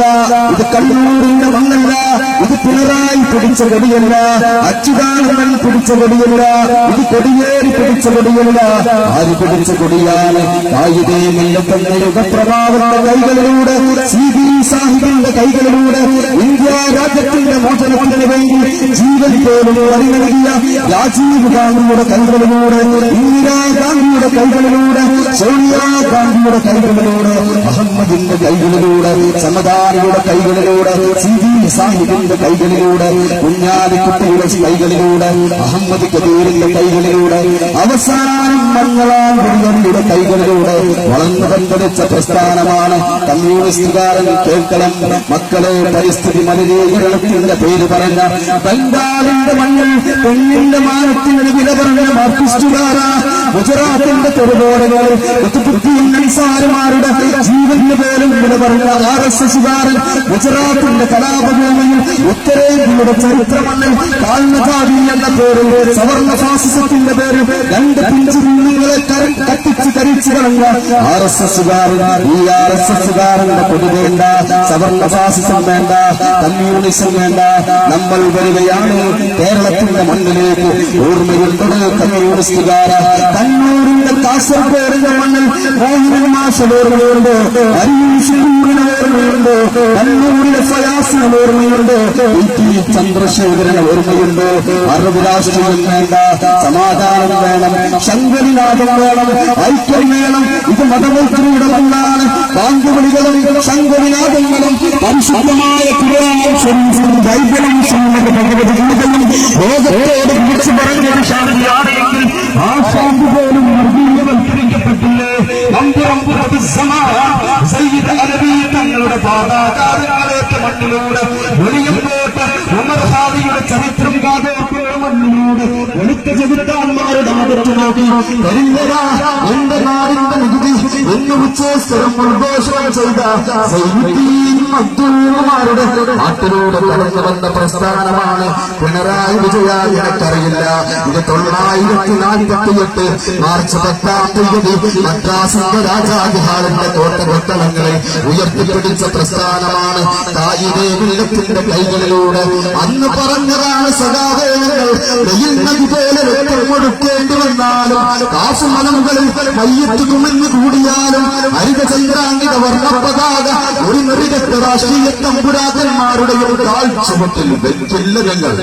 മണ്ണല്ല, ഇത് കണ്ണൂരിന്റെ മണ്ണല്ല, ഇത് പിണറായി പിടിച്ച കൊടിയല്ല, അച്യുതാനന്ദൻ പിടിച്ച കൊടിയല്ല, ഇത് കൊടിയേറി പിടിച്ച കൊടിയല്ല. ആര് പിടിച്ച കൊടിയാണ്? കായികേ മല്ലപ്പന്ന യുഗപ്രഭാവത്തിന്റെ കൈകളിലൂടെ, CD സാഹിബിന്റെ കൈകളിലൂടെ, ഇന്ത്യ രാജ്യത്തിന്റെ മോചനത്തിന് വേണ്ടി ജീവൻ പോലും നൽകിയ രാജീവ് ഗാന്ധിയുടെ കൈകളിലൂടെ, ഇന്ദിരാഗാന്ധിയുടെ കൈകളിലൂടെ, സോണിയാഗാന്ധിയുടെ കൈകളിലൂടെ, അഹമ്മദിന്റെ കൈകളിലൂടെ, സമദാനിയുടെ കൈകളിലൂടെ, CD സാഹിബിന്റെ കൈകളിലൂടെ, കുഞ്ഞാലിക്കുട്ടിയുടെ കൈകളിലൂടെ, അഹമ്മദ് കബീറിന്റെ കൈകളിലൂടെ, അവസാനം മംഗളാംബിയുടെ കൈകളിലൂടെ വളർന്നു പങ്കെടുത്ത പ്രസ്ഥാനമാണ് കമ്മ്യൂണിസ്റ്റുകാരൻ. കേൾക്കണം മക്കളെ, പരിസ്ഥിതി മലിനീകരണത്തിന്റെ പേര് പറഞ്ഞ ബംഗാളിന്റെ മണ്ണിൽ പെണ്ണിന്റെ മാനത്തിന് വില പറഞ്ഞ മാർക്സിസ്റ്റുകാരാ, ഗുജറാത്തിന്റെ തെരുവോടങ്ങളിൽ നിസാരന്മാരുടെ ജീവന് പോലും വില പറഞ്ഞ RSSകാരൻ, ഗുജറാത്തിന്റെ കലാപഭൂമിയിൽ ഉത്തരേന്ത്യയുടെ ചരിത്രമണ്ണിൽ കാൽനജാതി എന്ന പേരിൽ സവർണ ഫാസിസത്തിന്റെ പേരിൽ 2 പിഞ്ചു കുഞ്ഞുങ്ങളെ കത്തിച്ച് കരിച്ചു കളഞ്ഞ RSSകാരൻ. ഈ RSSകാരന്റെ കൊടി വേണ്ട, സവർണ ഫാസിസം വേണ്ട, കമ്മ്യൂണിസം വേണ്ട. നമ്മൾ വരികയാണ് കേരളത്തിന്റെ മണ്ണിലേക്ക്. ഓർമ്മയുണ്ടോ കമ്മ്യൂണിസ്റ്റുകാര? കണ്ണൂരിന്റെ കാസർഗോഡിന്റെ മണ്ണിൽ മോഹിനി മാഷ് ഓർമ്മയുണ്ടോ? അരീഷിന്റെ ഓർമ്മയുണ്ടോ? കണ്ണൂരിലെ ഫയാസിന് ഓർമ്മയുണ്ടോ? ചന്ദ്രശേഖരന് ഓർമ്മയുണ്ടോ? അറബ് രാഷ്ട്രീയം വേണ്ട, സമാധാനം വേണം, ശങ്കരിനാഥം വേണം, ഐക്യം വേണം. ഇത് മതമൈത്രിയുടെ മണ്ണാണ്. ബാങ്കുവിളികളും ശങ്കരിനാഥങ്ങളും പരിശുദ്ധമായ ഖുർആനും ശരീഫും ബൈബിളും സുന്നത്ത് ഭഗവത്ഗീതയും ലോകത്തോട് വിളിച്ചു പറഞ്ഞൊരു ശാന്തിയാണെങ്കിൽ ആ ശാന്തി പോലും വർഗീയവൽക്കരിക്കപ്പെട്ടില്ലേ? തങ്ങളുടെ പാതാകാരങ്ങളേറ്റ മണ്ണിലൂടെ വെളിയമ്പോട്ട് ഉമർഹാദിയുടെ ചരിത്രം കാതോർക്കുന്ന മണ്ണിലൂടെ വെളുത്ത ചെകുത്താന്മാരുടെ മുഖത്ത് നോക്കി കരിഞ്ഞരാ എന്റെ നാടിന്റെ നികുതി എന്ന് ഉച്ചേസ്വരം ഉദ്ഘോഷണം ചെയ്ത അബ്ദുൽമാരുടെ നാട്ടിലൂടെ കടന്നു വന്ന പ്രസ്ഥാനമാണ് പിണറായി വിജയൻ. എനിക്കറിയില്ല, ഇത് 1948 മാർച്ച് 10-ാം തീയതി മദ്രാസിന്റെ രാജാജി ഹാളിന്റെ കോട്ടകൊത്തളങ്ങളെ ഉയർത്തിപ്പിടിച്ച പ്രസ്ഥാനമാണ് തായിദേ മില്ലത്തിന്റെ കൈകളിലൂടെ. അന്ന് പറഞ്ഞതാണ് സഖാവേങ്ങൾ വെയിൽ നദി പോലെ രക്തം കൊടുക്കേണ്ടി വന്നാലും, കാസുമലമുകളിൽ മയ്യത്ത് കുമിഞ്ഞു കൂടിയാലും, ഹരിതചന്ദ്രാംഗിക വർണ്ണപതാക ഒരു നിർരക്ത രാഷ്ട്രീയ തമ്പുരാക്കന്മാരുടെയും കാഴ്ചവട്ടിൽ വെച്ചില്ല ഞങ്ങൾ.